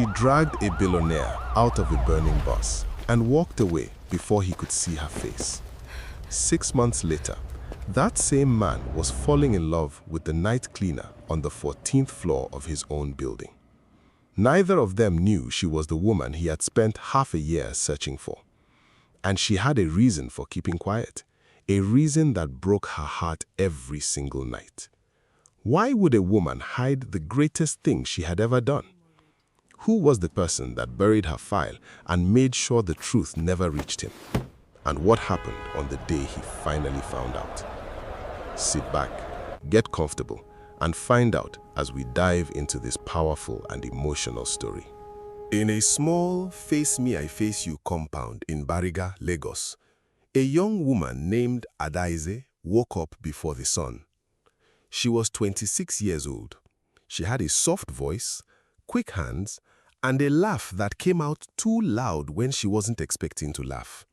She dragged a billionaire out of a burning bus and walked away before he could see her face. 6 months later, that same man was falling in love with the night cleaner on the 14th floor of his own building. Neither of them knew she was the woman he had spent half a year searching for. And she had a reason for keeping quiet, a reason that broke her heart every single night. Why would a woman hide the greatest thing she had ever done? Who was the person that buried her file and made sure the truth never reached him? And what happened on the day he finally found out? Sit back, get comfortable, and find out as we dive into this powerful and emotional story. In a small Face Me I Face You compound in Bariga, Lagos, a young woman named Adaize woke up before the sun. She was 26 years old. She had a soft voice, quick hands, and a laugh that came out too loud when she wasn't expecting to laugh.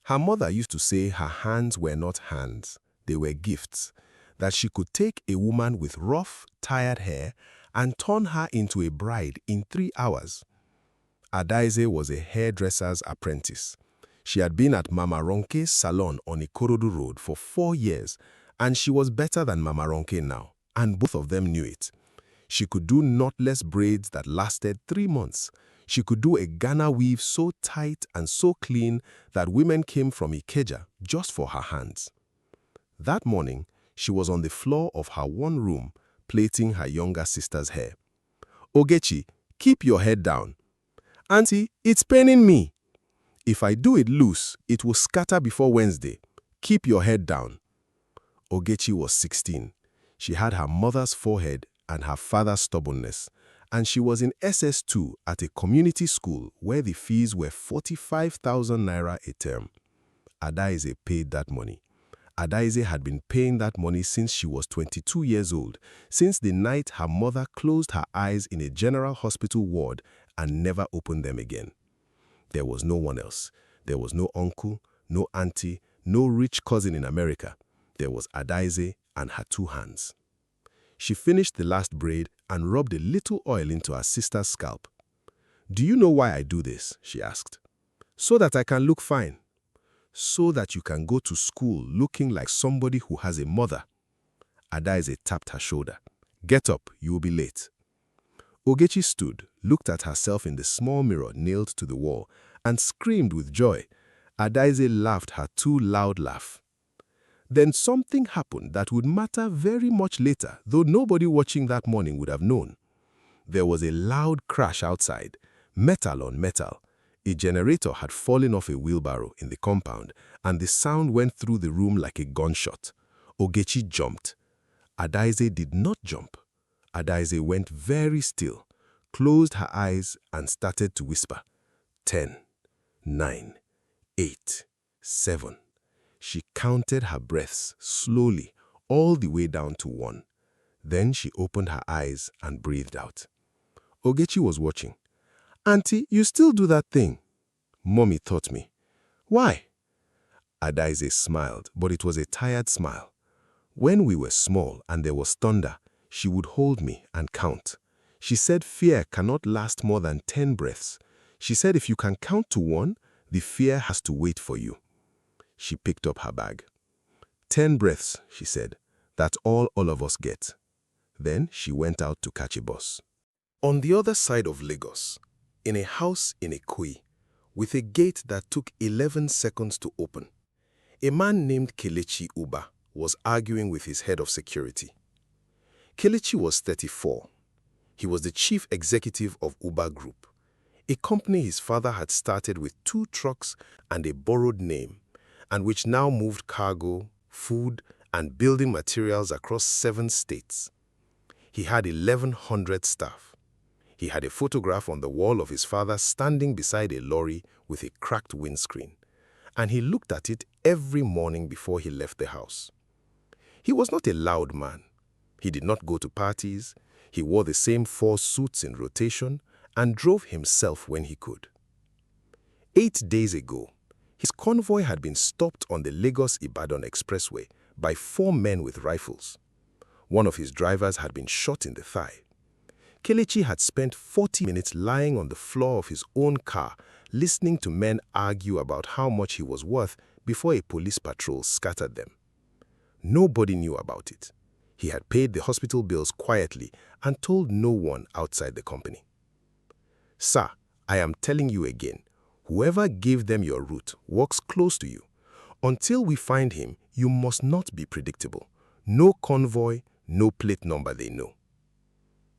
Her mother used to say her hands were not hands, they were gifts, that she could take a woman with rough, tired hair and turn her into a bride in 3 hours. Adaize was a hairdresser's apprentice. She had been at Mama Ronke's salon on Ikorodu Road for 4 years, and she was better than Mama Ronke now, and both of them knew it. She could do knotless braids that lasted 3 months. She could do a Ghana weave so tight and so clean that women came from Ikeja just for her hands. That morning, she was on the floor of her one room, plaiting her younger sister's hair. "Ogechi, keep your head down." "Auntie, it's paining me." "If I do it loose, it will scatter before Wednesday. Keep your head down." Ogechi was 16. She had her mother's forehead and her father's stubbornness, and she was in SS2 at a community school where the fees were 45,000 naira a term. Adaize paid that money. Adaize had been paying that money since she was 22 years old, since the night her mother closed her eyes in a general hospital ward and never opened them again. There was no one else. There was no uncle, no auntie, no rich cousin in America. There was Adaize and her 2 hands. She finished the last braid and rubbed a little oil into her sister's scalp. "Do you know why I do this?" she asked. "So that I can look fine. So that you can go to school looking like somebody who has a mother." Adaize tapped her shoulder. "Get up, you will be late." Ogechi stood, looked at herself in the small mirror nailed to the wall, and screamed with joy. Adaize laughed her too loud laugh. Then something happened that would matter very much later, though nobody watching that morning would have known. There was a loud crash outside, metal on metal. A generator had fallen off a wheelbarrow in the compound, and the sound went through the room like a gunshot. Ogechi jumped. Adaize did not jump. Adaize went very still, closed her eyes, and started to whisper. 10, 9, 8, 7. She counted her breaths slowly, all the way down to 1. Then she opened her eyes and breathed out. Ogechi was watching. "Auntie, you still do that thing." "Mommy taught me." "Why?" Adaize smiled, but it was a tired smile. "When we were small and there was thunder, she would hold me and count. She said fear cannot last more than 10 breaths. She said if you can count to 1, the fear has to wait for you." She picked up her bag. 10 breaths, she said. "That's all of us get." Then she went out to catch a bus. On the other side of Lagos, in a house in Ikoyi, with a gate that took 11 seconds to open, a man named Kelechi Uba was arguing with his head of security. Kelechi was 34. He was the chief executive of Uba Group, a company his father had started with 2 trucks and a borrowed name, and which now moved cargo, food, and building materials across 7 states. He had 1,100 staff. He had a photograph on the wall of his father standing beside a lorry with a cracked windscreen, and he looked at it every morning before he left the house. He was not a loud man. He did not go to parties. He wore the same 4 suits in rotation and drove himself when he could. 8 days ago, his convoy had been stopped on the Lagos-Ibadan Expressway by 4 men with rifles. One of his drivers had been shot in the thigh. Kelechi had spent 40 minutes lying on the floor of his own car, listening to men argue about how much he was worth before a police patrol scattered them. Nobody knew about it. He had paid the hospital bills quietly and told no one outside the company. Sir, I am telling you again, whoever gave them your route walks close to you. Until we find him, you must not be predictable. No convoy, no plate number they know.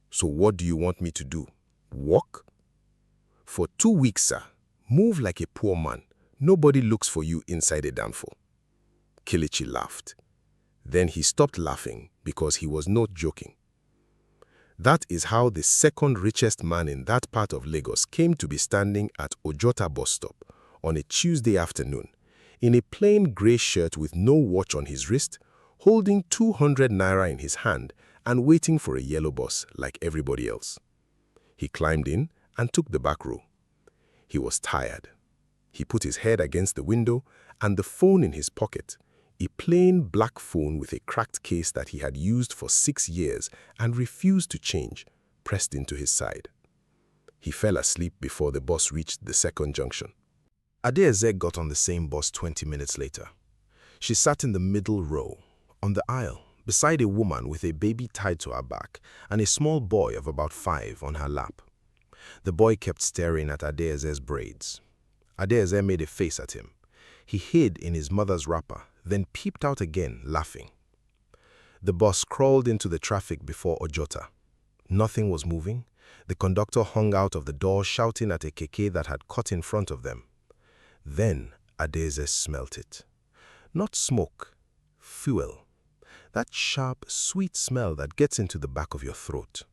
So what do you want me to do? Walk? For 2 weeks, sir. Move like a poor man. Nobody looks for you inside a danfo. Kelechi laughed. Then he stopped laughing because he was not joking. That is how the second richest man in that part of Lagos came to be standing at Ojota bus stop on a Tuesday afternoon, in a plain grey shirt with no watch on his wrist, holding 200 naira in his hand and waiting for a yellow bus like everybody else. He climbed in and took the back row. He was tired. He put his head against the window and the phone in his pocket, a plain black phone with a cracked case that he had used for 6 years and refused to change, pressed into his side. He fell asleep before the bus reached the second junction. Adaeze got on the same bus 20 minutes later. She sat in the middle row, on the aisle, beside a woman with a baby tied to her back and a small boy of about 5 on her lap. The boy kept staring at Adaeze's braids. Adaeze made a face at him. He hid in his mother's wrapper, then peeped out again, laughing. The bus crawled into the traffic before Ojota. Nothing was moving. The conductor hung out of the door shouting at a keke that had cut in front of them. Then Adaeze smelt it. Not smoke, fuel. That sharp, sweet smell that gets into the back of your throat.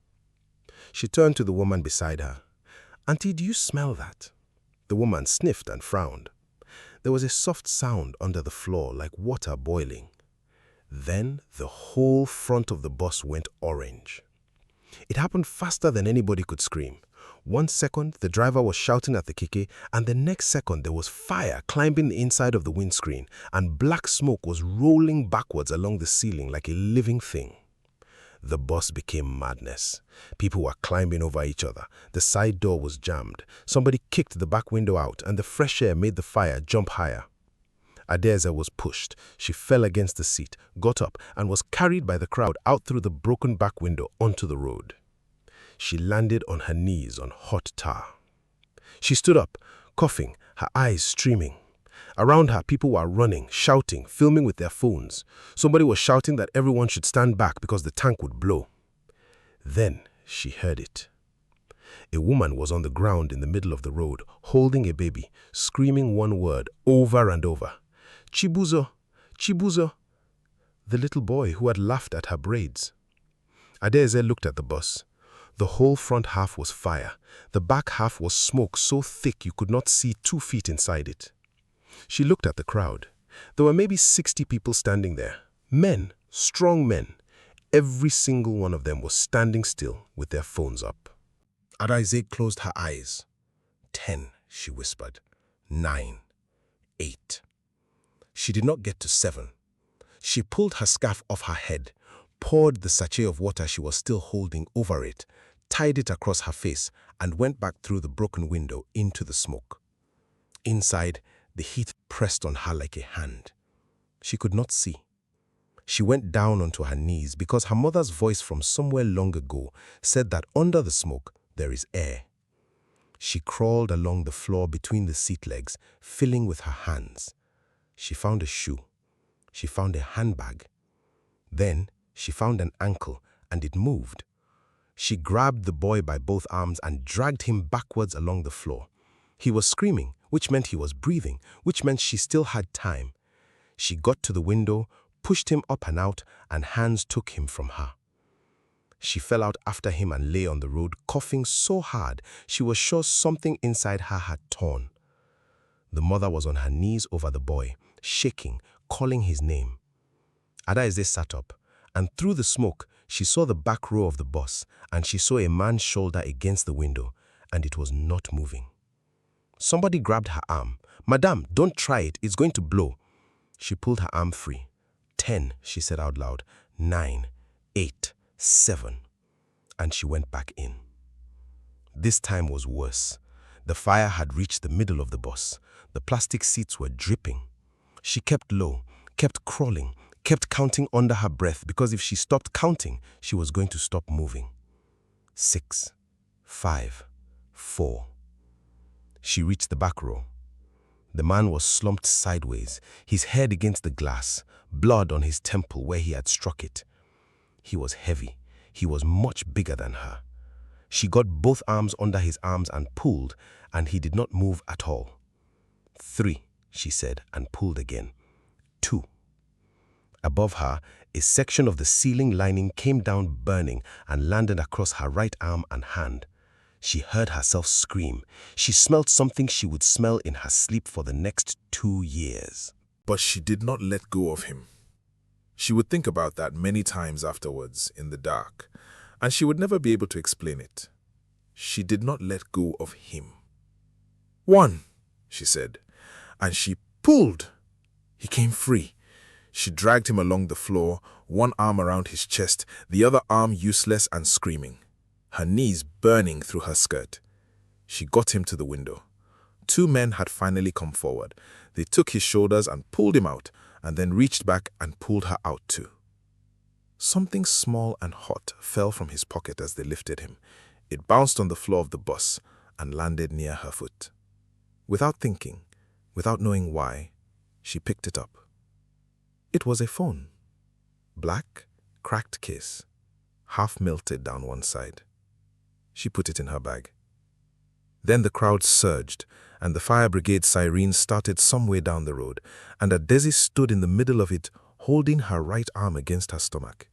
She turned to the woman beside her. "Auntie, do you smell that?" The woman sniffed and frowned. There was a soft sound under the floor like water boiling. Then the whole front of the bus went orange. It happened faster than anybody could scream. 1 second, the driver was shouting at the keke, and the next second there was fire climbing the inside of the windscreen, and black smoke was rolling backwards along the ceiling like a living thing. The bus became madness. People were climbing over each other. The side door was jammed. Somebody kicked the back window out, and the fresh air made the fire jump higher. Adaeze was pushed. She fell against the seat, got up, and was carried by the crowd out through the broken back window onto the road. She landed on her knees on hot tar. She stood up, coughing, her eyes streaming. Around her, people were running, shouting, filming with their phones. Somebody was shouting that everyone should stand back because the tank would blow. Then she heard it. A woman was on the ground in the middle of the road, holding a baby, screaming one word over and over. "Chibuzo, Chibuzo," the little boy who had laughed at her braids. Adaeze looked at the bus. The whole front half was fire. The back half was smoke so thick you could not see 2 feet inside it. She looked at the crowd. There were maybe 60 people standing there. Men, strong men. Every single one of them was standing still with their phones up. Adaeze closed her eyes. 10, she whispered. 9, 8. She did not get to 7. She pulled her scarf off her head, poured the sachet of water she was still holding over it, tied it across her face, and went back through the broken window into the smoke. Inside, the heat pressed on her like a hand. She could not see. She went down onto her knees because her mother's voice from somewhere long ago said that under the smoke there is air. She crawled along the floor between the seat legs, filling with her hands. She found a shoe. She found a handbag. Then she found an ankle, and it moved. She grabbed the boy by both arms and dragged him backwards along the floor. He was screaming, which meant he was breathing, which meant she still had time. She got to the window, pushed him up and out, and hands took him from her. She fell out after him and lay on the road, coughing so hard she was sure something inside her had torn. The mother was on her knees over the boy, shaking, calling his name. Adaeze sat up, and through the smoke, she saw the back row of the bus, and she saw a man's shoulder against the window, and it was not moving. Somebody grabbed her arm. "Madame, don't try it, it's going to blow." She pulled her arm free. 10, she said out loud. 9, 8, 7. and she went back in. This time was worse. The fire had reached the middle of the bus. The plastic seats were dripping. She kept low, kept crawling, kept counting under her breath because if she stopped counting, she was going to stop moving. 6, 5, 4. She reached the back row. The man was slumped sideways, his head against the glass, blood on his temple where he had struck it. He was heavy. He was much bigger than her. She got both arms under his arms and pulled, and he did not move at all. 3, she said, and pulled again. 2. Above her, a section of the ceiling lining came down burning and landed across her right arm and hand. She heard herself scream. She smelled something she would smell in her sleep for the next 2 years. But she did not let go of him. She would think about that many times afterwards in the dark, and she would never be able to explain it. She did not let go of him. 1, she said, and she pulled. He came free. She dragged him along the floor, one arm around his chest, the other arm useless and screaming, her knees burning through her skirt. She got him to the window. 2 men had finally come forward. They took his shoulders and pulled him out, and then reached back and pulled her out too. Something small and hot fell from his pocket as they lifted him. It bounced on the floor of the bus and landed near her foot. Without thinking, without knowing why, she picked it up. It was a phone. Black, cracked case, half melted down one side. She put it in her bag. Then the crowd surged, and the fire brigade sirens started some way down the road, and Adesi stood in the middle of it, holding her right arm against her stomach.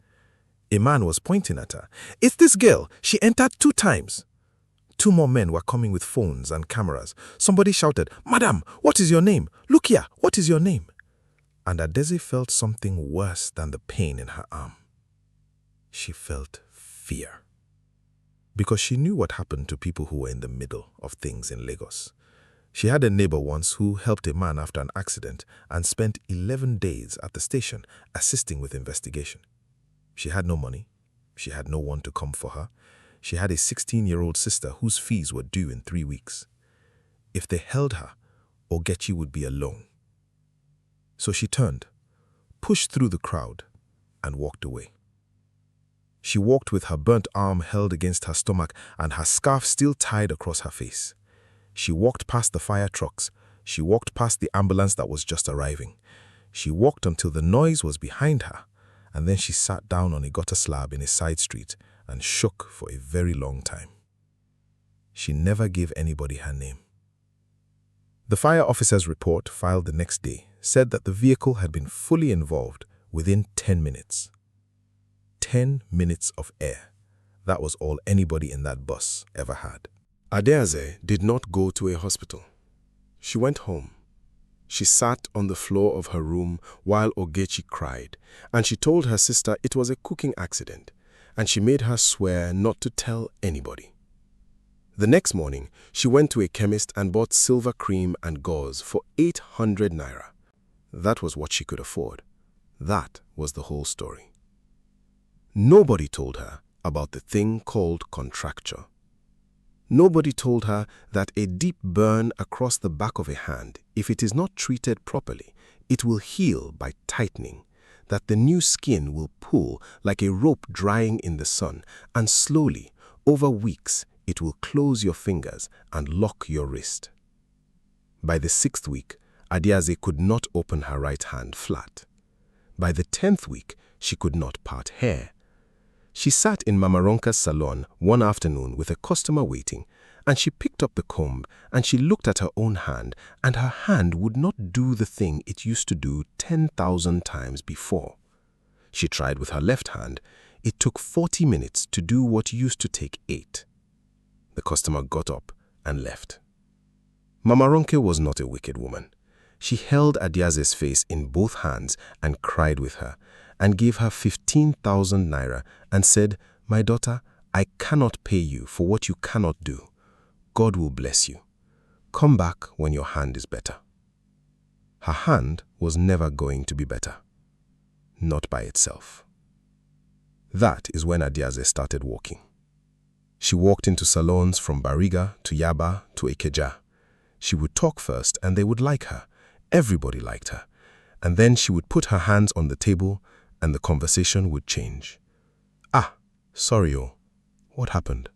A man was pointing at her. "It's this girl. She entered 2 times. 2 more men were coming with phones and cameras. Somebody shouted, "Madam, what is your name? Look here, what is your name?" And Adesi felt something worse than the pain in her arm. She felt fear. Because she knew what happened to people who were in the middle of things in Lagos. She had a neighbor once who helped a man after an accident and spent 11 days at the station assisting with investigation. She had no money. She had no one to come for her. She had a 16-year-old sister whose fees were due in 3 weeks. If they held her, Ogechi would be alone. So she turned, pushed through the crowd, and walked away. She walked with her burnt arm held against her stomach and her scarf still tied across her face. She walked past the fire trucks. She walked past the ambulance that was just arriving. She walked until the noise was behind her, and then she sat down on a gutter slab in a side street and shook for a very long time. She never gave anybody her name. The fire officer's report, filed the next day, said that the vehicle had been fully involved within 10 minutes. 10 minutes of air. That was all anybody in that bus ever had. Adeaze did not go to a hospital. She went home. She sat on the floor of her room while Ogechi cried, and she told her sister it was a cooking accident, and she made her swear not to tell anybody. The next morning, she went to a chemist and bought silver cream and gauze for 800 naira. That was what she could afford. That was the whole story. Nobody told her about the thing called contracture. Nobody told her that a deep burn across the back of a hand, if it is not treated properly, it will heal by tightening, that the new skin will pull like a rope drying in the sun, and slowly, over weeks, it will close your fingers and lock your wrist. By the 6th week, Adeaze could not open her right hand flat. By the 10th week, she could not part hair. She sat in Mama Ronka's salon one afternoon with a customer waiting, and she picked up the comb and she looked at her own hand, and her hand would not do the thing it used to do 10,000 times before. She tried with her left hand. It took 40 minutes to do what used to take 8. The customer got up and left. Mama Ronke was not a wicked woman. She held Adeaze's face in both hands and cried with her, and gave her 15,000 naira and said, "My daughter, I cannot pay you for what you cannot do. God will bless you. Come back when your hand is better." Her hand was never going to be better. Not by itself. That is when Adeaze started walking. She walked into salons from Bariga to Yaba to Ikeja. She would talk first and they would like her. Everybody liked her. And then she would put her hands on the table and the conversation would change. Ah, sorry, what happened?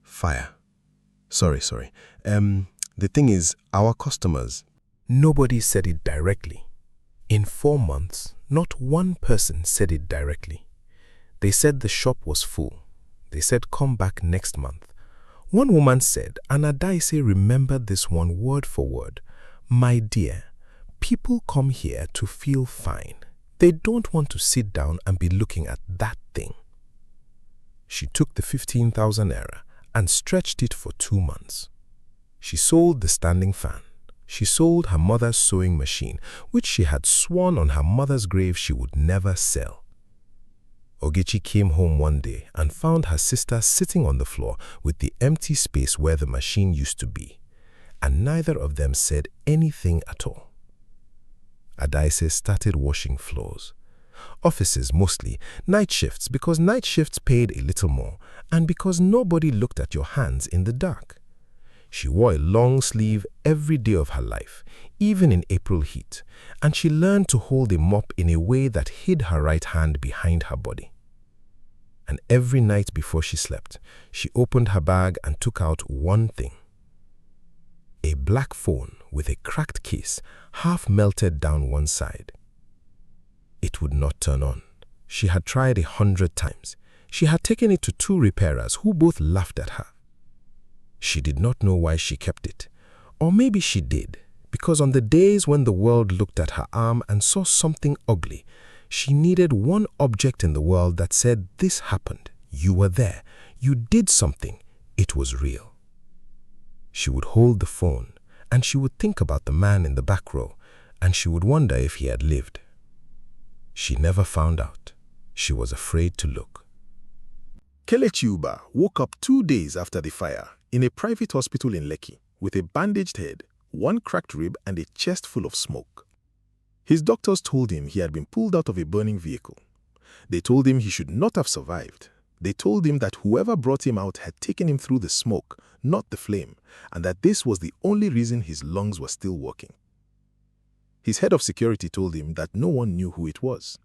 Fire. Sorry. The thing is, our customers. Nobody said it directly. In 4 months, not one person said it directly. They said the shop was full. They said come back next month. One woman said, and Adaise remembered this one word for word, "My dear, people come here to feel fine. They don't want to sit down and be looking at that thing." She took the 15,000 naira and stretched it for 2 months. She sold the standing fan. She sold her mother's sewing machine, which she had sworn on her mother's grave she would never sell. Ogechi came home one day and found her sister sitting on the floor with the empty space where the machine used to be, and neither of them said anything at all. Adaise started washing floors. Offices mostly, night shifts because night shifts paid a little more and because nobody looked at your hands in the dark. She wore a long sleeve every day of her life, even in April heat, and she learned to hold a mop in a way that hid her right hand behind her body. And every night before she slept, she opened her bag and took out one thing. A black phone with a cracked case, half melted down one side. It would not turn on. She had tried 100 times. She had taken it to 2 repairers who both laughed at her. She did not know why she kept it. Or maybe she did, because on the days when the world looked at her arm and saw something ugly, she needed one object in the world that said, "This happened. You were there. You did something. It was real." She would hold the phone, and she would think about the man in the back row, and she would wonder if he had lived. She never found out. She was afraid to look. Kelechi Uba woke up 2 days after the fire in a private hospital in Lekki with a bandaged head, 1 cracked rib and a chest full of smoke. His doctors told him he had been pulled out of a burning vehicle. They told him he should not have survived. They told him that whoever brought him out had taken him through the smoke, not the flame, and that this was the only reason his lungs were still working. His head of security told him that no one knew who it was.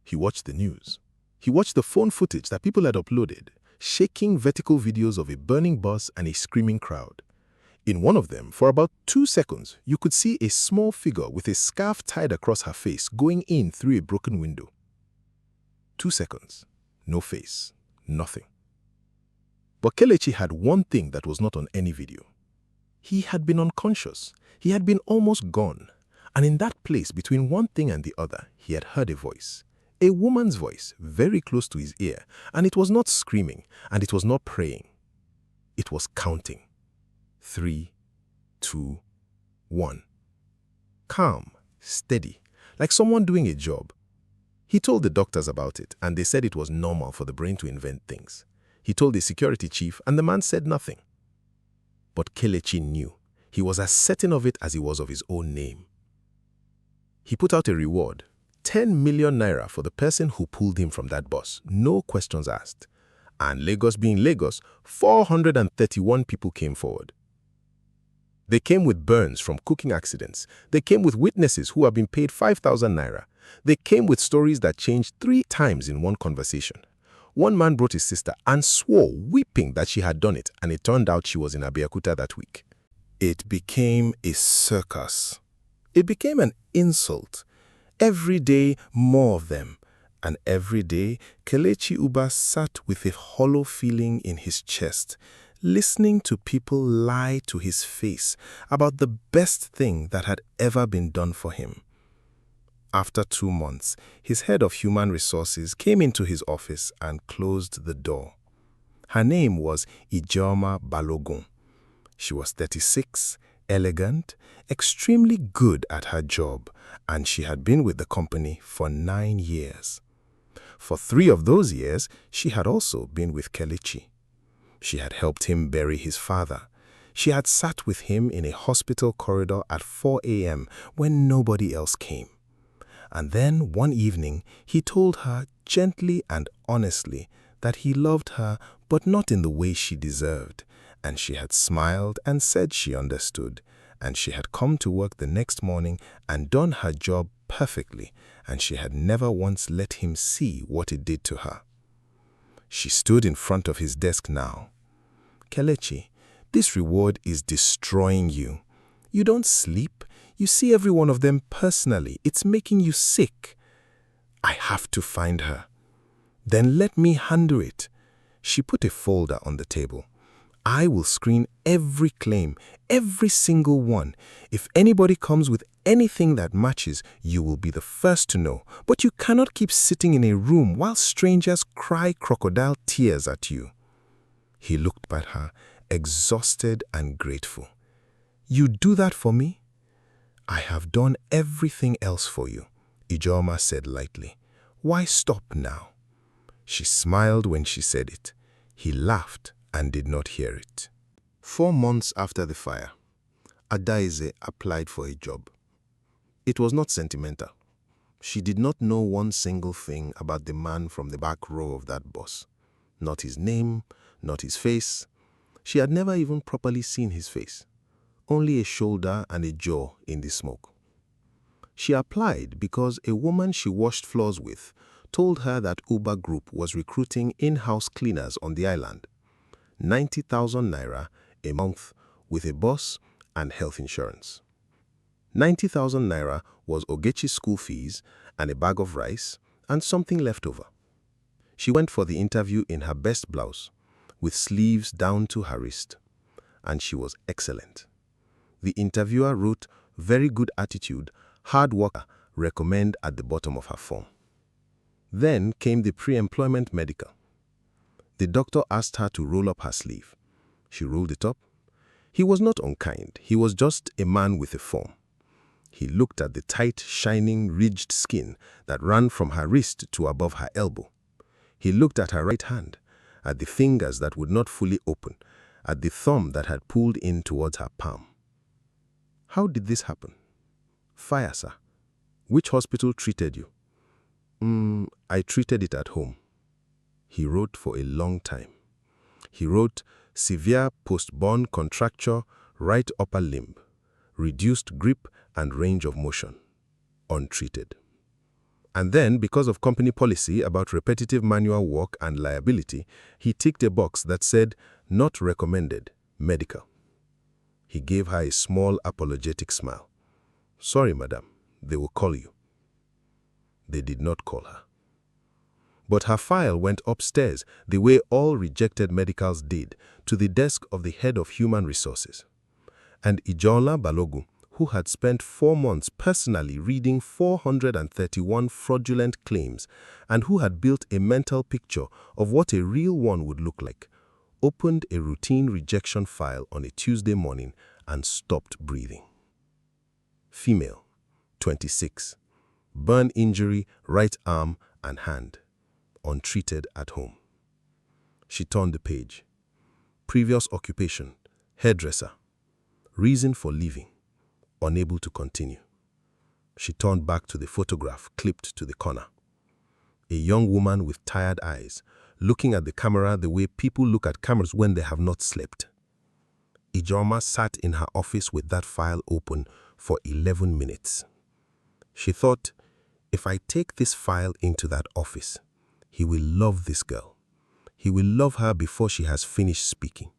He watched the news. He watched the phone footage that people had uploaded, shaking vertical videos of a burning bus and a screaming crowd. In one of them, for about 2 seconds, you could see a small figure with a scarf tied across her face going in through a broken window. 2 seconds. No face. Nothing. But Kelechi had one thing that was not on any video. He had been unconscious. He had been almost gone. And in that place between one thing and the other, he had heard a voice. A woman's voice, very close to his ear, and it was not screaming, and it was not praying. It was counting. 3, 2, 1. Calm, steady, like someone doing a job. He told the doctors about it, and they said it was normal for the brain to invent things. He told the security chief, and the man said nothing. But Kelechi knew. He was as certain of it as he was of his own name. He put out a reward, 10 million naira for the person who pulled him from that bus, no questions asked. And Lagos being Lagos, 431 people came forward. They came with burns from cooking accidents. They came with witnesses who have been paid 5,000 naira. They came with stories that changed 3 times in one conversation. One man brought his sister and swore, weeping, that she had done it, and it turned out she was in Abeokuta that week. It became a circus. It became an insult. Every day, more of them. And every day, Kelechi Uba sat with a hollow feeling in his chest, listening to people lie to his face about the best thing that had ever been done for him. After 2 months, his head of human resources came into his office and closed the door. Her name was Ijeoma Balogun. She was 36, elegant, extremely good at her job, and she had been with the company for 9 years. For 3 of those years, she had also been with Kelechi. She had helped him bury his father. She had sat with him in a hospital corridor at 4 a.m. when nobody else came. And then one evening, he told her gently and honestly that he loved her but not in the way she deserved, and she had smiled and said she understood, and she had come to work the next morning and done her job perfectly, and she had never once let him see what it did to her. She stood in front of his desk now. Kelechi, this reward is destroying you. You don't sleep. You see every one of them personally. It's making you sick. I have to find her. Then let me handle it. She put a folder on the table. I will screen every claim, every single one. If anybody comes with anything that matches, you will be the first to know. But you cannot keep sitting in a room while strangers cry crocodile tears at you. He looked at her, exhausted and grateful. You do that for me? I have done everything else for you, Ijoma said lightly. Why stop now? She smiled when she said it. He laughed and did not hear it. 4 months after the fire, Adaeze applied for a job. It was not sentimental. She did not know one single thing about the man from the back row of that bus. Not his name, not his face. She had never even properly seen his face. Only a shoulder and a jaw in the smoke. She applied because a woman she washed floors with told her that Uber Group was recruiting in-house cleaners on the island. 90,000 naira a month with a bus and health insurance. 90,000 naira was Ogechi's school fees and a bag of rice and something left over. She went for the interview in her best blouse, with sleeves down to her wrist, and she was excellent. The interviewer wrote, "Very good attitude, hard worker, recommend" at the bottom of her form. Then came the pre-employment medical. The doctor asked her to roll up her sleeve. She rolled it up. He was not unkind. He was just a man with a form. He looked at the tight, shining, ridged skin that ran from her wrist to above her elbow. He looked at her right hand, at the fingers that would not fully open, at the thumb that had pulled in towards her palm. How did this happen? Fire, sir. Which hospital treated you? I treated it at home. He wrote for a long time. He wrote, severe postborn contracture, right upper limb, reduced grip and range of motion, untreated. And then, because of company policy about repetitive manual work and liability, he ticked a box that said, not recommended, medical. He gave her a small apologetic smile. Sorry, madam, they will call you. They did not call her. But her file went upstairs the way all rejected medicals did, to the desk of the head of human resources. And Ijola Balogun, who had spent 4 months personally reading 431 fraudulent claims and who had built a mental picture of what a real one would look like, opened a routine rejection file on a Tuesday morning and stopped breathing. Female, 26. Burn injury, right arm and hand. Untreated at home. She turned the page. Previous occupation, hairdresser. Reason for leaving, unable to continue. She turned back to the photograph clipped to the corner. A young woman with tired eyes, looking at the camera the way people look at cameras when they have not slept. Ijoma sat in her office with that file open for 11 minutes. She thought, if I take this file into that office, he will love this girl. He will love her before she has finished speaking.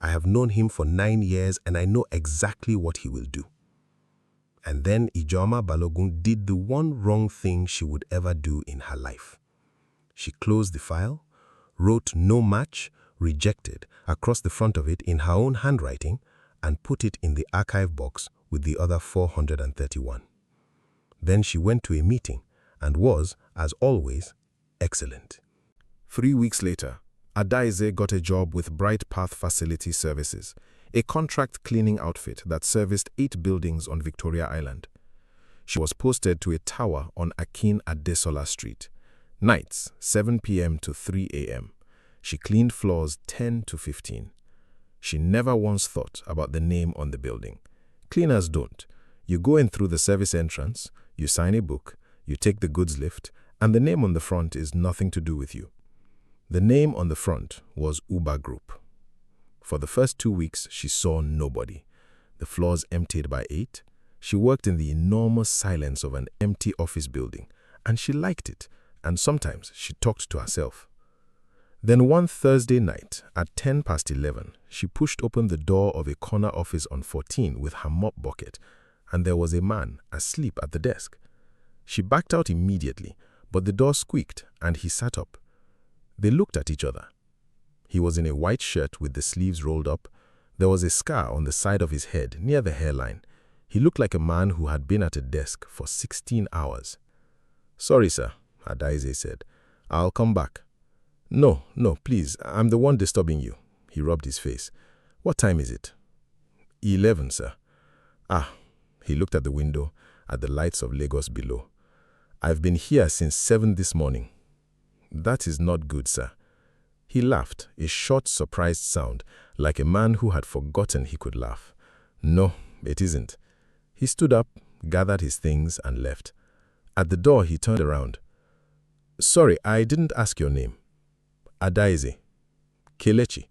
I have known him for 9 years and I know exactly what he will do. And then Ijoma Balogun did the one wrong thing she would ever do in her life. She closed the file, wrote no match, rejected, across the front of it in her own handwriting, and put it in the archive box with the other 431. Then she went to a meeting and was, as always, excellent. 3 weeks later, Adaeze got a job with Bright Path Facility Services, a contract cleaning outfit that serviced 8 buildings on Victoria Island. She was posted to a tower on Akin Adesola Street. Nights, 7 p.m. to 3 a.m. She cleaned floors 10 to 15. She never once thought about the name on the building. Cleaners don't. You go in through the service entrance, you sign a book, you take the goods lift, and the name on the front is nothing to do with you. The name on the front was Uber Group. For the first 2 weeks, she saw nobody. The floors emptied by 8. She worked in the enormous silence of an empty office building, and she liked it, and sometimes she talked to herself. Then one Thursday night, at 11:10, she pushed open the door of a corner office on 14 with her mop bucket, and there was a man asleep at the desk. She backed out immediately, but the door squeaked, and he sat up. They looked at each other. He was in a white shirt with the sleeves rolled up. There was a scar on the side of his head near the hairline. He looked like a man who had been at a desk for 16 hours. "Sorry, sir," Adaeze said. "I'll come back." No, please, I'm the one disturbing you." He rubbed his face. "What time is it?" 11, sir." "Ah." He looked at the window, at the lights of Lagos below. "I've been here since 7 this morning." "That is not good, sir." He laughed, a short, surprised sound, like a man who had forgotten he could laugh. "No, it isn't." He stood up, gathered his things, and left. At the door, he turned around. "Sorry, I didn't ask your name." "Adaeze." "Kelechi."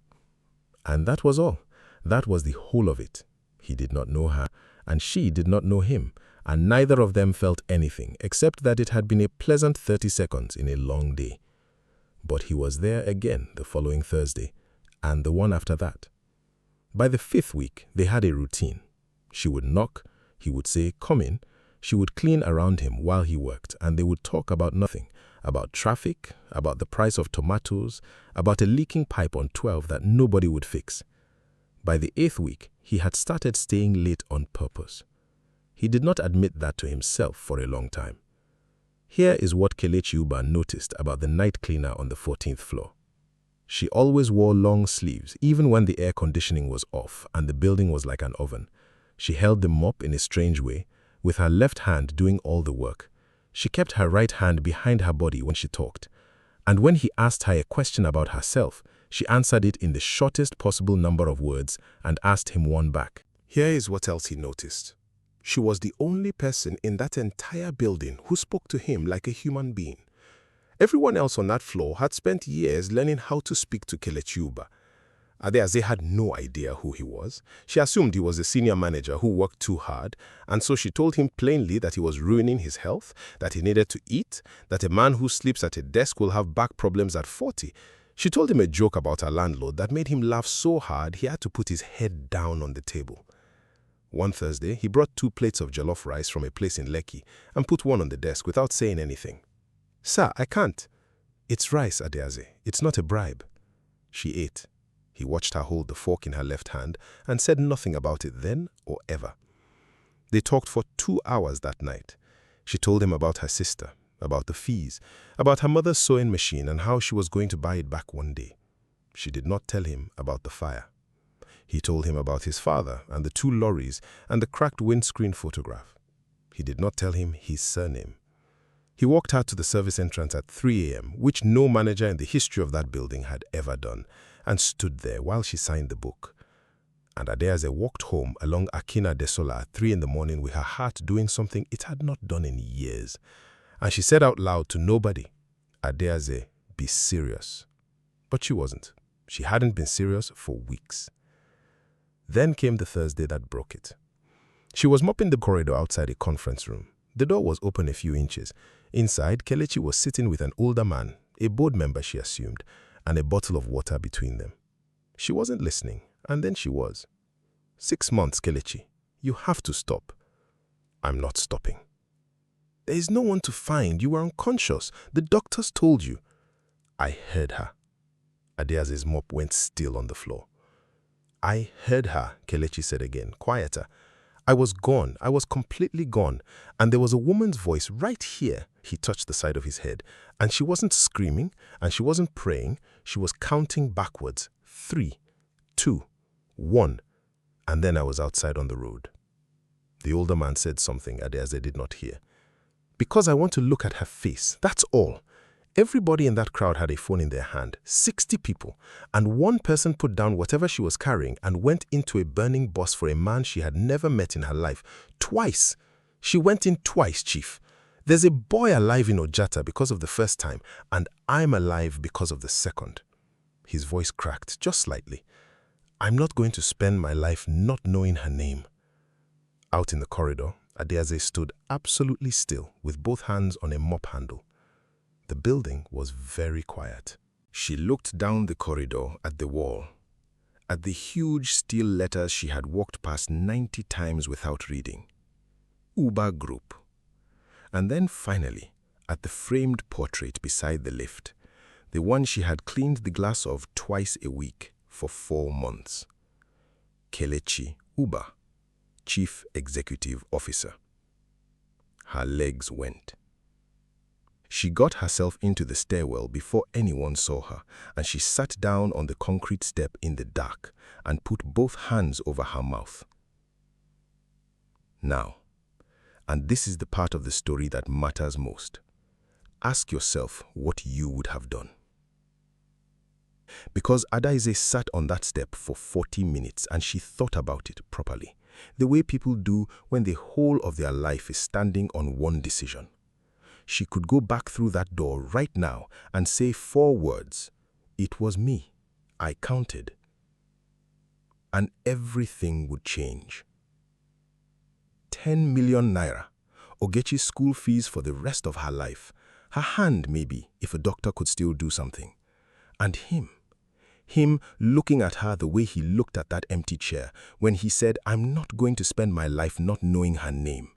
And that was all. That was the whole of it. He did not know her, and she did not know him, and neither of them felt anything except that it had been a pleasant 30 seconds in a long day. But he was there again the following Thursday, and the one after that. By the 5th week, they had a routine. She would knock, he would say, "Come in." She would clean around him while he worked, and they would talk about nothing, about traffic, about the price of tomatoes, about a leaking pipe on 12 that nobody would fix. By the 8th week, he had started staying late on purpose. He did not admit that to himself for a long time. Here is what Kelechi Uba noticed about the night cleaner on the 14th floor. She always wore long sleeves, even when the air conditioning was off and the building was like an oven. She held the mop in a strange way, with her left hand doing all the work. She kept her right hand behind her body when she talked. And when he asked her a question about herself, she answered it in the shortest possible number of words and asked him one back. Here is what else he noticed. She was the only person in that entire building who spoke to him like a human being. Everyone else on that floor had spent years learning how to speak to Kelechi Uba. Adaeze had no idea who he was. She assumed he was a senior manager who worked too hard, and so she told him plainly that he was ruining his health, that he needed to eat, that a man who sleeps at a desk will have back problems at 40. She told him a joke about her landlord that made him laugh so hard he had to put his head down on the table. One Thursday, he brought 2 plates of jollof rice from a place in Lekki and put one on the desk without saying anything. "Sir, I can't." "It's rice, Adaeze. It's not a bribe." She ate. He watched her hold the fork in her left hand and said nothing about it then or ever. They talked for 2 hours that night. She told him about her sister, about the fees, about her mother's sewing machine and how she was going to buy it back one day. She did not tell him about the fire. He told him about his father and the 2 lorries and the cracked windscreen photograph. He did not tell him his surname. He walked her to the service entrance at 3 a.m., which no manager in the history of that building had ever done, and stood there while she signed the book. And Adaeze walked home along Akina Desola at 3 in the morning with her heart doing something it had not done in years. And she said out loud to nobody, "Adaeze, be serious." But she wasn't. She hadn't been serious for weeks. Then came the Thursday that broke it. She was mopping the corridor outside a conference room. The door was open a few inches. Inside, Kelechi was sitting with an older man, a board member she assumed, and a bottle of water between them. She wasn't listening, and then she was. 6 months, Kelechi. You have to stop." "I'm not stopping." "There is no one to find. You were unconscious. The doctors told you." "I heard her." Adaeze's mop went still on the floor. "I heard her," Kelechi said again, quieter. "I was gone. I was completely gone. And there was a woman's voice right here." He touched the side of his head. "And she wasn't screaming, and she wasn't praying. She was counting backwards. 3, 2, 1. And then I was outside on the road." The older man said something Adaeze did not hear. "Because I want to look at her face. That's all." Everybody in that crowd had a phone in their hand, 60 people, and one person put down whatever she was carrying and went into a burning bus for a man she had never met in her life. Twice. She went in twice, Chief. There's a boy alive in Ojata because of the first time, and I'm alive because of the second. His voice cracked, just slightly. I'm not going to spend my life not knowing her name. Out in the corridor, Adeaze stood absolutely still with both hands on a mop handle. The building was very quiet. She looked down the corridor at the wall, at the huge steel letters she had walked past 90 times without reading. Uber Group. And then finally, at the framed portrait beside the lift, the one she had cleaned the glass of twice a week for 4 months. Kelechi Uba, Chief Executive Officer. Her legs went. She got herself into the stairwell before anyone saw her, and she sat down on the concrete step in the dark and put both hands over her mouth. Now, and this is the part of the story that matters most, ask yourself what you would have done. Because Adeaze sat on that step for 40 minutes and she thought about it properly, the way people do when the whole of their life is standing on one decision. She could go back through that door right now and say 4 words. It was me. I counted. And everything would change. 10 million naira, Ogechi's school fees for the rest of her life, her hand maybe if a doctor could still do something. And him looking at her the way he looked at that empty chair when he said, I'm not going to spend my life not knowing her name.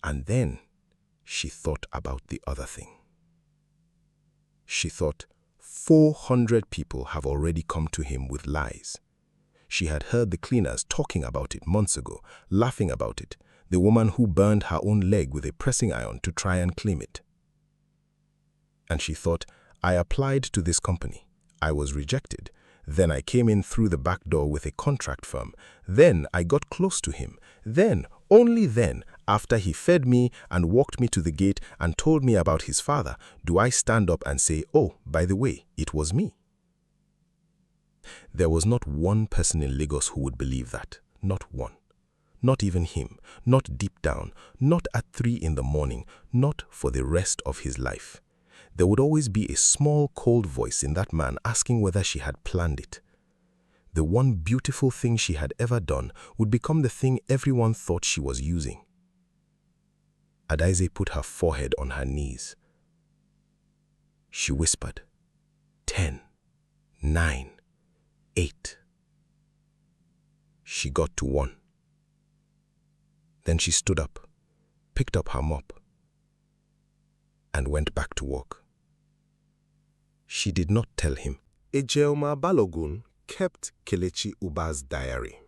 And then she thought about the other thing. She thought 400 people have already come to him with lies. She had heard the cleaners talking about it months ago, laughing about it, the woman who burned her own leg with a pressing iron to try and claim it. And she thought, I applied to this company. I was rejected. Then I came in through the back door with a contract firm. Then I got close to him. Then, only then, after he fed me and walked me to the gate and told me about his father, do I stand up and say, oh, by the way, it was me. There was not one person in Lagos who would believe that. Not one. Not even him. Not deep down. Not at 3 in the morning. Not for the rest of his life. There would always be a small, cold voice in that man asking whether she had planned it. The one beautiful thing she had ever done would become the thing everyone thought she was using. Adeaze put her forehead on her knees. She whispered, 10, 9, 8. She got to 1. Then she stood up, picked up her mop, and went back to work. She did not tell him. Ijeoma Balogun kept Kelechi Uba's diary,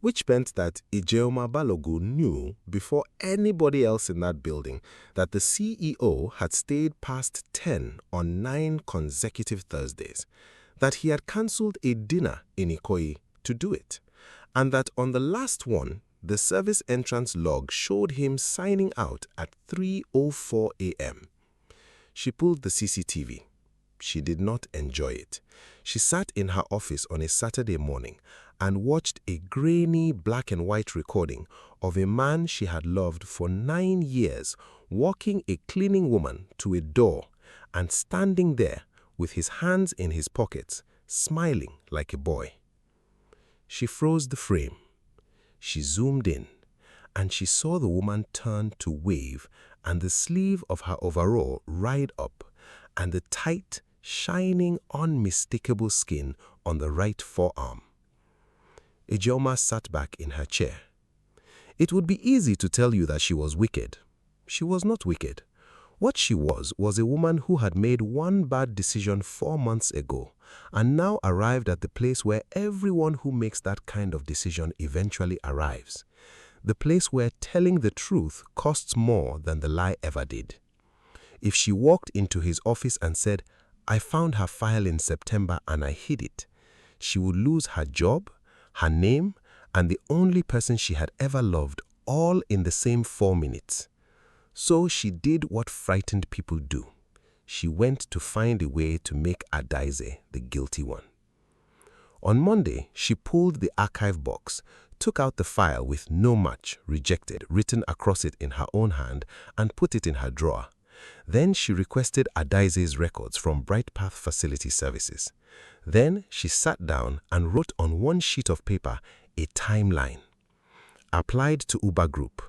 which meant that Ijeoma Balogun knew before anybody else in that building that the CEO had stayed past 10 on 9 consecutive Thursdays, that he had cancelled a dinner in Ikoyi to do it, and that on the last one, the service entrance log showed him signing out at 3:04 a.m. She pulled the CCTV. She did not enjoy it. She sat in her office on a Saturday morning and watched a grainy black and white recording of a man she had loved for 9 years walking a cleaning woman to a door and standing there with his hands in his pockets, smiling like a boy. She froze the frame. She zoomed in, and she saw the woman turn to wave and the sleeve of her overall ride up and the tight, shining, unmistakable skin on the right forearm. Ijeoma sat back in her chair. It would be easy to tell you that she was wicked. She was not wicked. What she was a woman who had made one bad decision 4 months ago and now arrived at the place where everyone who makes that kind of decision eventually arrives. The place where telling the truth costs more than the lie ever did. If she walked into his office and said, I found her file in September and I hid it, she would lose her job, her name, and the only person she had ever loved, all in the same 4 minutes. So she did what frightened people do. She went to find a way to make Adeaze the guilty one. On Monday, she pulled the archive box, took out the file with "no match, rejected" written across it in her own hand and put it in her drawer. Then she requested Adaize's records from Bright Path Facility Services. Then she sat down and wrote on one sheet of paper a timeline. Applied to Uber Group,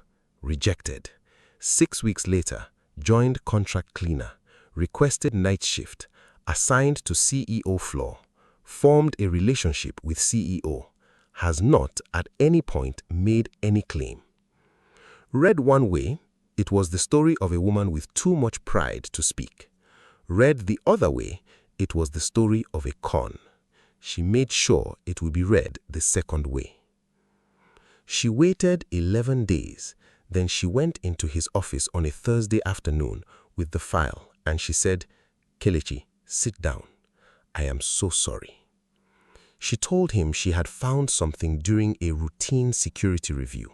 rejected. 6 weeks later, joined contract cleaner, requested night shift, assigned to CEO floor, formed a relationship with CEO, has not at any point made any claim. Read one way, it was the story of a woman with too much pride to speak. Read the other way, it was the story of a con. She made sure it would be read the second way. She waited 11 days. Then she went into his office on a Thursday afternoon with the file and she said, "Kelechi, sit down. I am so sorry." She told him she had found something during a routine security review.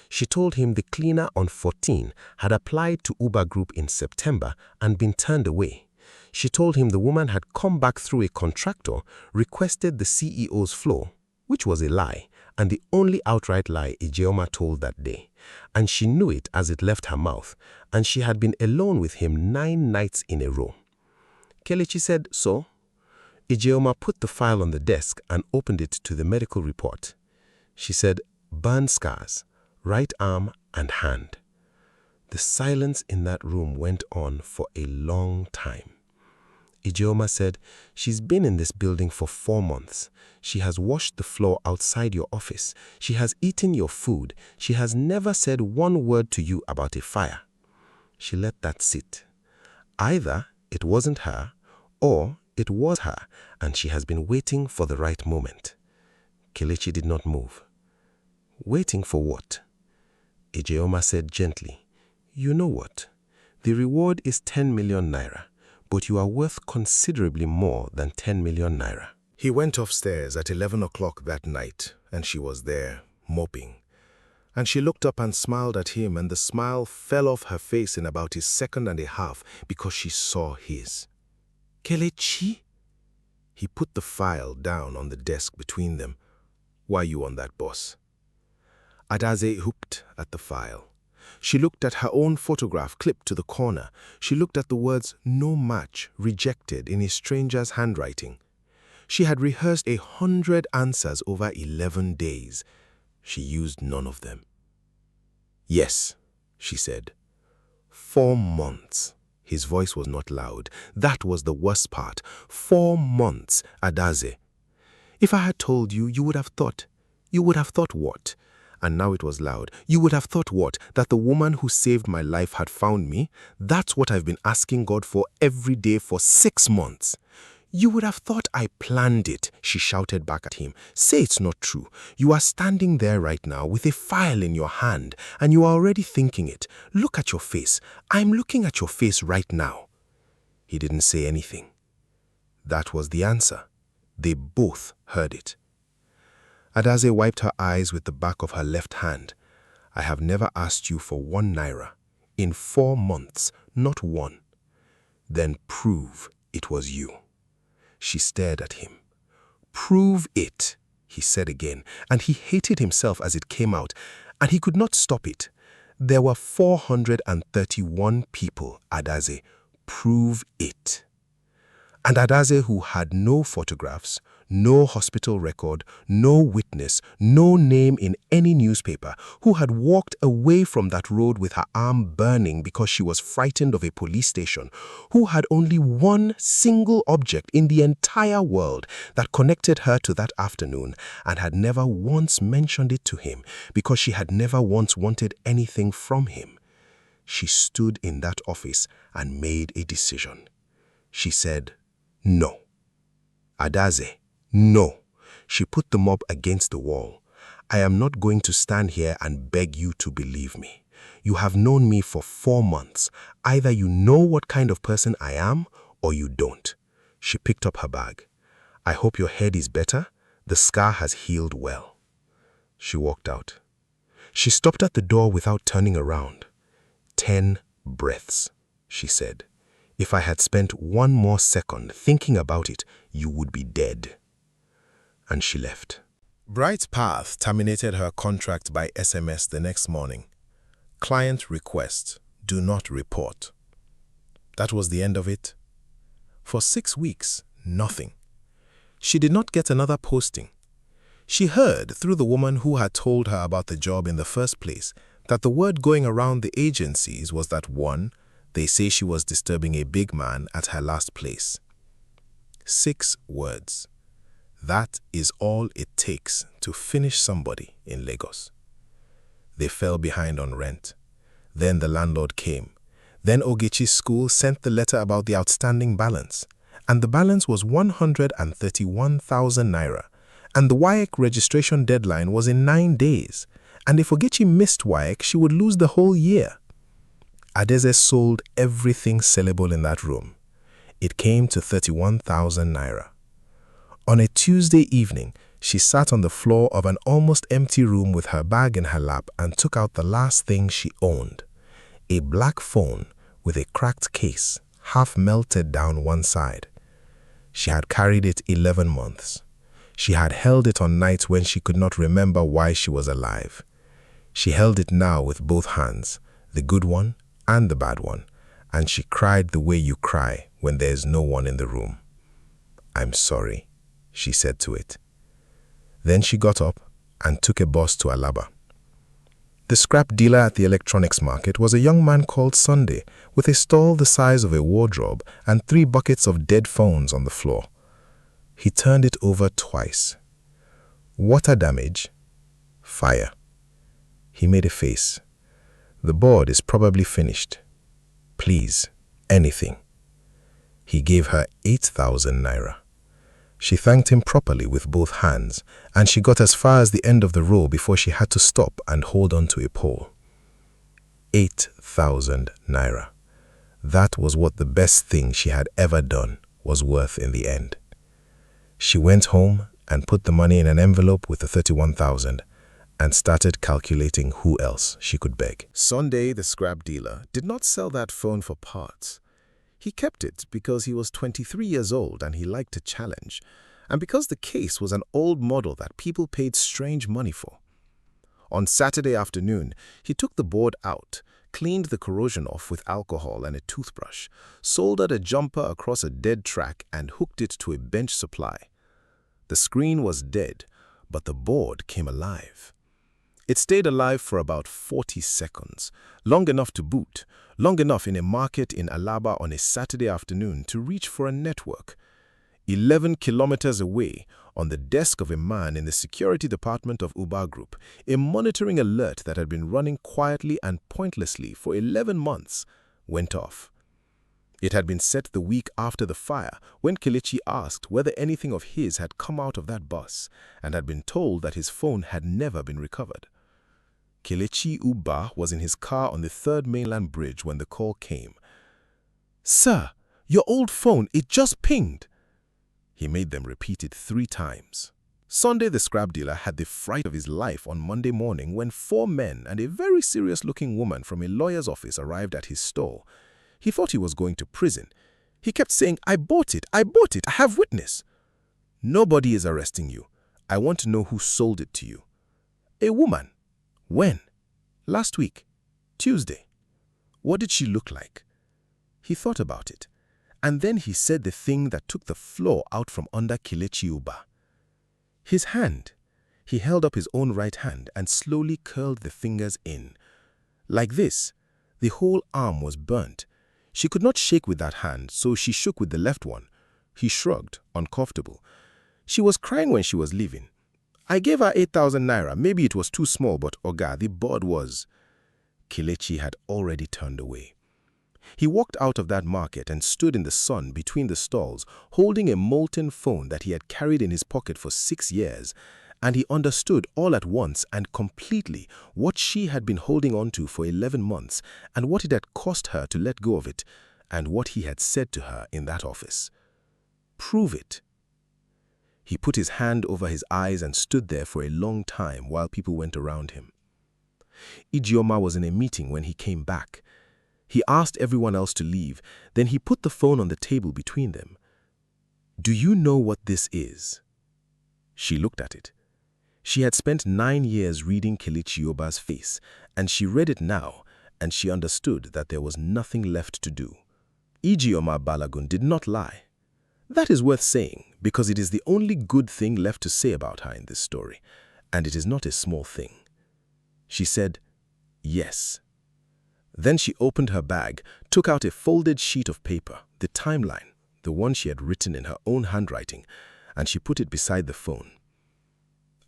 She told him the cleaner on 14 had applied to Uber Group in September and been turned away. She told him the woman had come back through a contractor, requested the CEO's floor, which was a lie, and the only outright lie Ijeoma told that day. And she knew it as it left her mouth, and she had been alone with him 9 nights in a row. Kelechi said, "So?" Ijeoma put the file on the desk and opened it to the medical report. She said, "Burn scars, right arm and hand." The silence in that room went on for a long time. Ijeoma said, "She's been in this building for 4 months. She has washed the floor outside your office. She has eaten your food. She has never said one word to you about a fire." She let that sit. Either it wasn't her, or it was her, and she has been waiting for the right moment. Kelechi did not move. "Waiting for what?" Ijeoma said gently, "You know what? The reward is 10 million naira, but you are worth considerably more than 10 million naira. He went upstairs at 11 o'clock that night, and she was there, moping. And she looked up and smiled at him, and the smile fell off her face in about a second and a half because she saw his. "Kelechi?" He put the file down on the desk between them. "Why you on that, boss?" Adaze hooped at the file. She looked at her own photograph clipped to the corner. She looked at the words "no match, rejected" in a stranger's handwriting. She had rehearsed 100 answers over 11 days. She used none of them. "Yes," she said. 4 months. His voice was not loud. That was the worst part. 4 months, Adaze. "If I had told you, you would have thought. You would have thought what?" And now it was loud. "You would have thought what? That the woman who saved my life had found me? That's what I've been asking God for every day for 6 months. "You would have thought I planned it," she shouted back at him. "Say it's not true. You are standing there right now with a file in your hand, and you are already thinking it. Look at your face. I'm looking at your face right now." He didn't say anything. That was the answer. They both heard it. Adaze wiped her eyes with the back of her left hand. "I have never asked you for 1 naira. In 4 months, not one." "Then prove it was you." She stared at him. "Prove it," he said again, and he hated himself as it came out, and he could not stop it. There were 431 people, Adaze. Prove it. And Adaze, who had no photographs, no hospital record, no witness, no name in any newspaper, who had walked away from that road with her arm burning because she was frightened of a police station, who had only one single object in the entire world that connected her to that afternoon and had never once mentioned it to him because she had never once wanted anything from him. She stood in that office and made a decision. She said, "No." Adaze, "No." She put the mop against the wall. "I am not going to stand here and beg you to believe me. You have known me for 4 months. Either you know what kind of person I am or you don't." She picked up her bag. "I hope your head is better. The scar has healed well." She walked out. She stopped at the door without turning around. 10 breaths, she said. "If I had spent 1 more second thinking about it, you would be dead." And she left. Bright Path terminated her contract by SMS the next morning. Client request, do not report. That was the end of it. For 6 weeks, nothing. She did not get another posting. She heard through the woman who had told her about the job in the first place that the word going around the agencies was that 1, they say she was disturbing a big man at her last place. 6 words. That is all it takes to finish somebody in Lagos. They fell behind on rent. Then the landlord came. Then Ogechi's school sent the letter about the outstanding balance. And the balance was 131,000 naira. And the WAEC registration deadline was in 9 days. And if Ogechi missed WAEC, she would lose the whole year. Adeze sold everything sellable in that room. It came to 31,000 naira. On a Tuesday evening, she sat on the floor of an almost empty room with her bag in her lap and took out the last thing she owned. A black phone with a cracked case, half melted down one side. She had carried it 11 months. She had held it on nights when she could not remember why she was alive. She held it now with both hands, the good one and the bad one, and she cried the way you cry when there is no one in the room. "I'm sorry," she said to it. Then she got up and took a bus to Alaba. The scrap dealer at the electronics market was a young man called Sunday, with a stall the size of a wardrobe and 3 buckets of dead phones on the floor. He turned it over twice. Water damage, fire. He made a face. The board is probably finished. Please, anything. He gave her 8,000 naira. She thanked him properly with both hands, and she got as far as the end of the row before she had to stop and hold on to a pole. 8,000 naira. That was what the best thing she had ever done was worth in the end. She went home and put the money in an envelope with the 31,000 and started calculating who else she could beg. Sunday, the scrap dealer, did not sell that phone for parts. He kept it because he was 23 years old and he liked a challenge, and because the case was an old model that people paid strange money for. On Saturday afternoon, he took the board out, cleaned the corrosion off with alcohol and a toothbrush, soldered a jumper across a dead track and hooked it to a bench supply. The screen was dead, but the board came alive. It stayed alive for about 40 seconds, long enough to boot, long enough in a market in Alaba on a Saturday afternoon to reach for a network. 11 kilometers away, on the desk of a man in the security department of Uber Group, a monitoring alert that had been running quietly and pointlessly for 11 months went off. It had been set the week after the fire when Kelechi asked whether anything of his had come out of that bus and had been told that his phone had never been recovered. Kelechi Uba was in his car on the 3rd mainland bridge when the call came. "Sir, your old phone, it just pinged." He made them repeat it 3 times. Sunday, the scrap dealer, had the fright of his life on Monday morning when 4 men and a very serious-looking woman from a lawyer's office arrived at his stall. He thought he was going to prison. He kept saying, I bought it, I have witness." "Nobody is arresting you. I want to know who sold it to you." "A woman." "When?" "Last week. Tuesday." "What did she look like?" He thought about it, and then he said the thing that took the floor out from under Kelechi Uba. His hand. He held up his own right hand and slowly curled the fingers in. Like this. The whole arm was burnt. She could not shake with that hand, so she shook with the left one. He shrugged, uncomfortable. She was crying when she was leaving. "I gave her 8,000 naira. Maybe it was too small, but Oga, the board was." Kelechi had already turned away. He walked out of that market and stood in the sun between the stalls, holding a molten phone that he had carried in his pocket for 6 years, and he understood all at once and completely what she had been holding on to for 11 months and what it had cost her to let go of it, and what he had said to her in that office. "Prove it." He put his hand over his eyes and stood there for a long time while people went around him. Ijeoma was in a meeting when he came back. He asked everyone else to leave, then he put the phone on the table between them. "Do you know what this is?" She looked at it. She had spent 9 years reading Kelechi Oba's face, and she read it now, and she understood that there was nothing left to do. Ijeoma Balogun did not lie. That is worth saying, because it is the only good thing left to say about her in this story, and it is not a small thing. She said, yes. Then she opened her bag, took out a folded sheet of paper, the timeline, the one she had written in her own handwriting, and she put it beside the phone.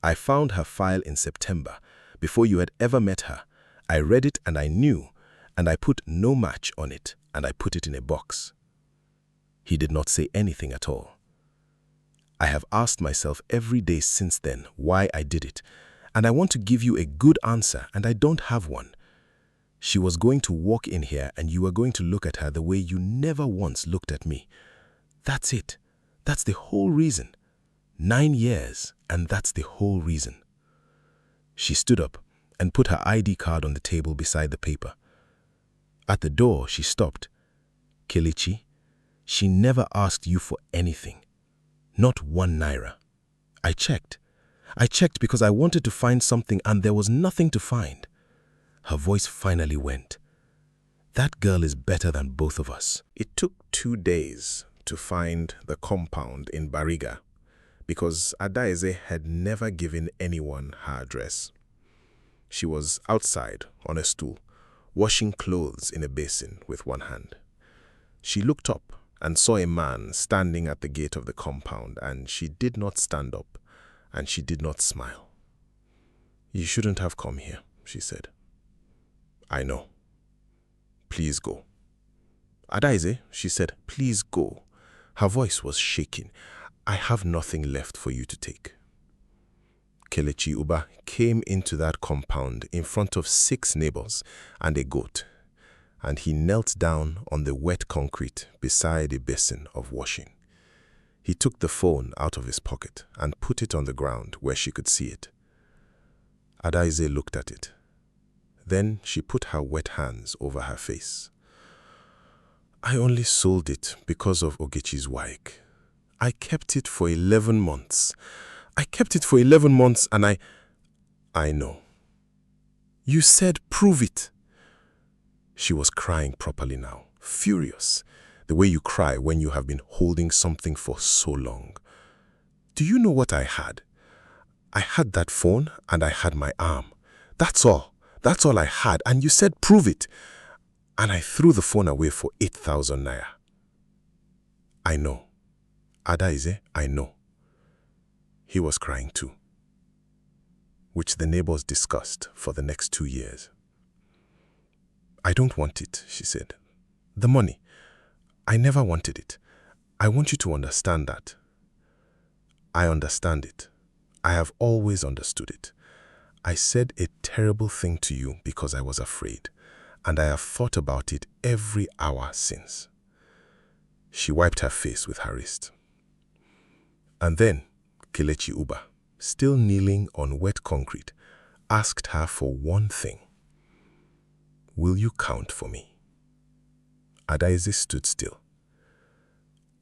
I found her file in September, before you had ever met her. I read it and I knew, and I put no match on it, and I put it in a box. He did not say anything at all. I have asked myself every day since then why I did it, and I want to give you a good answer, and I don't have one. She was going to walk in here and you were going to look at her the way you never once looked at me. That's it. That's the whole reason. 9 years, and that's the whole reason. She stood up and put her ID card on the table beside the paper. At the door, she stopped. Kelechi, she never asked you for anything. Not 1 naira. I checked. I checked because I wanted to find something and there was nothing to find. Her voice finally went. That girl is better than both of us. It took 2 days to find the compound in Bariga because Adaeze had never given anyone her address. She was outside on a stool, washing clothes in a basin with one hand. She looked up and saw a man standing at the gate of the compound, and she did not stand up, and she did not smile. "You shouldn't have come here," she said. "I know. Please go." "Adaeze," she said, "please go." Her voice was shaking. "I have nothing left for you to take." Kelechi Uba came into that compound in front of 6 neighbors and a goat, and he knelt down on the wet concrete beside a basin of washing. He took the phone out of his pocket and put it on the ground where she could see it. Adaeze looked at it. Then she put her wet hands over her face. "I only sold it because of Ogechi's wife. I kept it for 11 months. I kept it for 11 months and I know." "You said prove it." She was crying properly now, furious, the way you cry when you have been holding something for so long. "Do you know what I had? I had that phone and I had my arm. That's all. That's all I had, and you said prove it. And I threw the phone away for 8,000 naira. I know. Adaeze, I know." He was crying too, which the neighbors discussed for the next 2 years. "I don't want it," she said. "The money. I never wanted it. I want you to understand that." "I understand it. I have always understood it. I said a terrible thing to you because I was afraid, and I have thought about it every hour since." She wiped her face with her wrist. And then Kelechi Uba, still kneeling on wet concrete, asked her for one thing. "Will you count for me?" Adaeze stood still.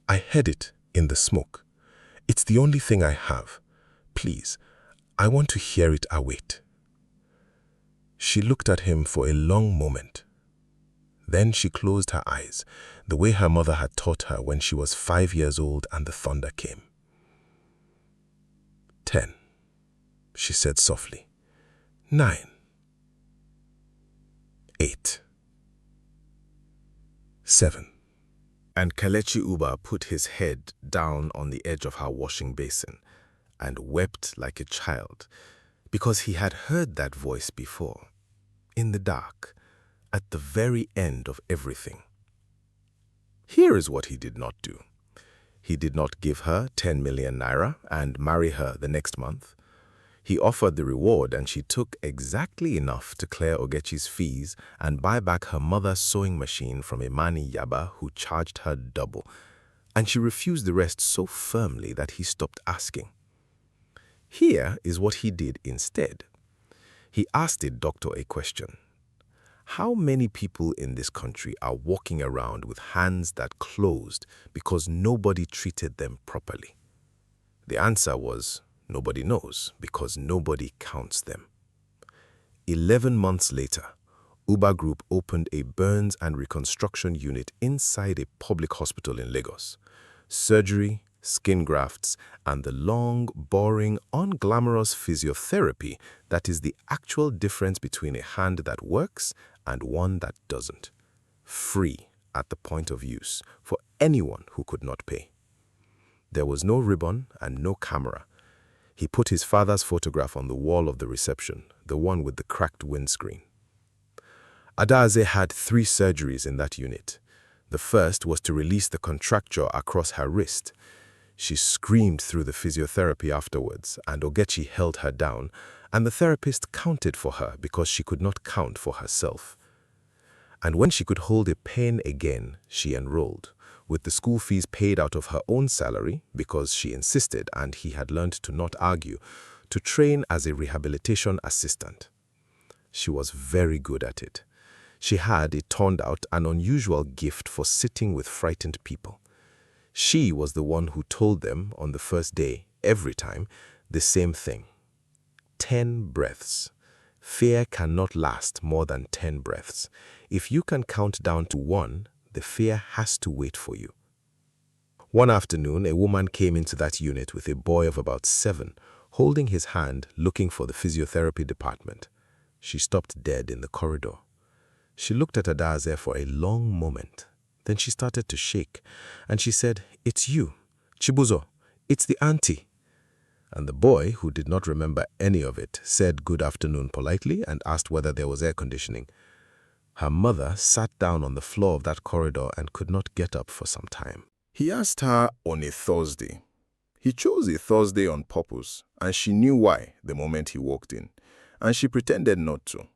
"I heard it in the smoke. It's the only thing I have. Please, I want to hear it await." She looked at him for a long moment. Then she closed her eyes, the way her mother had taught her when she was 5 years old and the thunder came. 10, she said softly. 9, 8, 7. And Kelechi Uba put his head down on the edge of her washing basin and wept like a child, because he had heard that voice before, in the dark, at the very end of everything. Here is what he did not do. He did not give her 10 million naira and marry her the next month. He offered the reward and she took exactly enough to clear Ogechi's fees and buy back her mother's sewing machine from Imani Yaba, who charged her double. And she refused the rest so firmly that he stopped asking. Here is what he did instead. He asked the doctor a question. How many people in this country are walking around with hands that closed because nobody treated them properly? The answer was Nobody knows because nobody counts them. 11 months later, Uber Group opened a burns and reconstruction unit inside a public hospital in Lagos. Surgery, skin grafts, and the long, boring, unglamorous physiotherapy that is the actual difference between a hand that works and one that doesn't. Free at the point of use for anyone who could not pay. There was no ribbon and no camera. He put his father's photograph on the wall of the reception, the one with the cracked windscreen. Adaeze had 3 surgeries in that unit. The first was to release the contracture across her wrist. She screamed through the physiotherapy afterwards, and Ogechi held her down, and the therapist counted for her because she could not count for herself. And when she could hold a pen again, she enrolled, with the school fees paid out of her own salary because she insisted and he had learned to not argue, to train as a rehabilitation assistant. She was very good at it. She had, it turned out, an unusual gift for sitting with frightened people. She was the one who told them on the first day, every time, the same thing. 10 breaths. Fear cannot last more than 10 breaths. If you can count down to 1, the fear has to wait for you. One afternoon, a woman came into that unit with a boy of about 7, holding his hand, looking for the physiotherapy department. She stopped dead in the corridor. She looked at Adaeze for a long moment. Then she started to shake, and she said, "It's you, Chibuzo. It's the auntie." And the boy, who did not remember any of it, said good afternoon politely and asked whether there was air conditioning. Her mother sat down on the floor of that corridor and could not get up for some time. He asked her on a Thursday. He chose a Thursday on purpose, and she knew why the moment he walked in, and she pretended not to.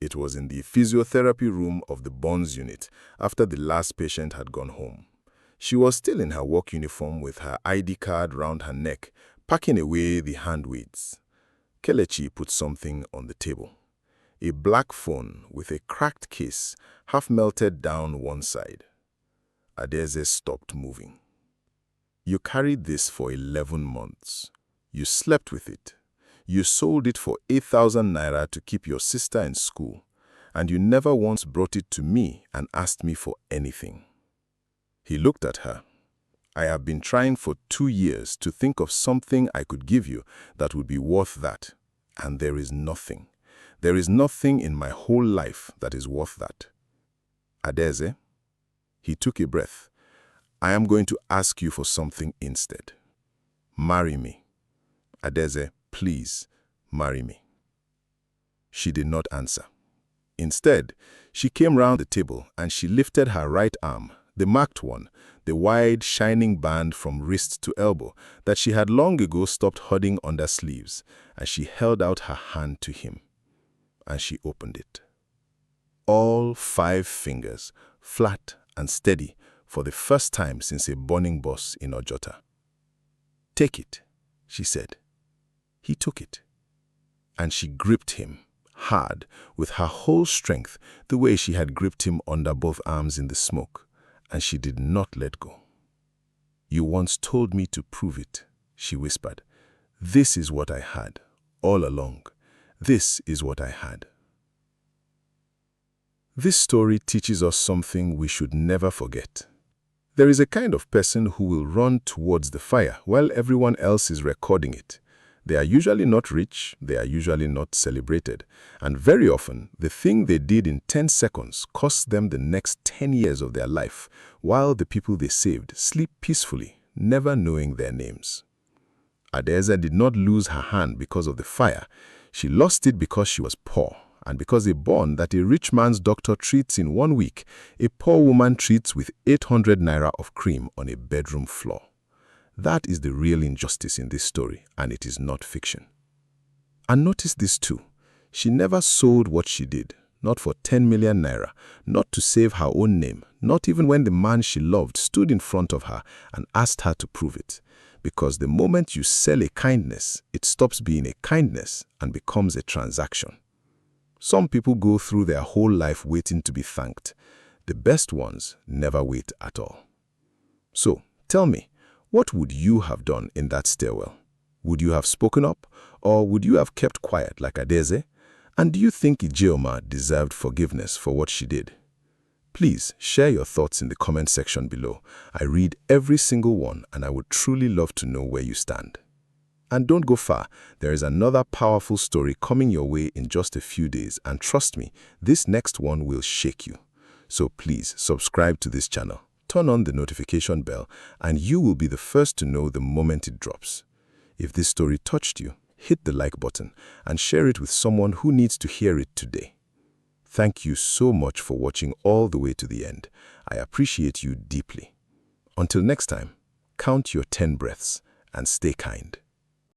It was in the physiotherapy room of the burns unit after the last patient had gone home. She was still in her work uniform with her ID card round her neck, packing away the hand weights. Kelechi put something on the table. A black phone with a cracked case, half melted down one side. Adaeze stopped moving. "You carried this for 11 months. You slept with it. You sold it for 8,000 naira to keep your sister in school, and you never once brought it to me and asked me for anything." He looked at her. "I have been trying for 2 years to think of something I could give you that would be worth that, and there is nothing. There is nothing in my whole life that is worth that. Adaeze," he took a breath, "I am going to ask you for something instead. Marry me. Adaeze, please, marry me." She did not answer. Instead, she came round the table and she lifted her right arm, the marked one, the wide, shining band from wrist to elbow that she had long ago stopped holding under sleeves, and she held out her hand to him. And she opened it. All 5 fingers, flat and steady, for the first time since a burning bus in Ojota. "Take it," she said. He took it. And she gripped him, hard, with her whole strength, the way she had gripped him under both arms in the smoke, and she did not let go. "You once told me to prove it," she whispered. "This is what I had, all along. This is what I had." This story teaches us something we should never forget. There is a kind of person who will run towards the fire while everyone else is recording it. They are usually not rich, they are usually not celebrated, and very often the thing they did in 10 seconds costs them the next 10 years of their life, while the people they saved sleep peacefully, never knowing their names. Adaeze did not lose her hand because of the fire. She lost it because she was poor, and because a burn that a rich man's doctor treats in 1 week, a poor woman treats with 800 naira of cream on a bedroom floor. That is the real injustice in this story, and it is not fiction. And notice this too. She never sold what she did, not for 10 million naira, not to save her own name, not even when the man she loved stood in front of her and asked her to prove it. Because the moment you sell a kindness, it stops being a kindness and becomes a transaction. Some people go through their whole life waiting to be thanked. The best ones never wait at all. So, tell me, what would you have done in that stairwell? Would you have spoken up, or would you have kept quiet like Adeze? And do you think Ijeoma deserved forgiveness for what she did? Please share your thoughts in the comment section below. I read every single one, and I would truly love to know where you stand. And don't go far, there is another powerful story coming your way in just a few days, and trust me, this next one will shake you. So please subscribe to this channel, turn on the notification bell, and you will be the first to know the moment it drops. If this story touched you, hit the like button and share it with someone who needs to hear it today. Thank you so much for watching all the way to the end. I appreciate you deeply. Until next time, count your 10 breaths and stay kind.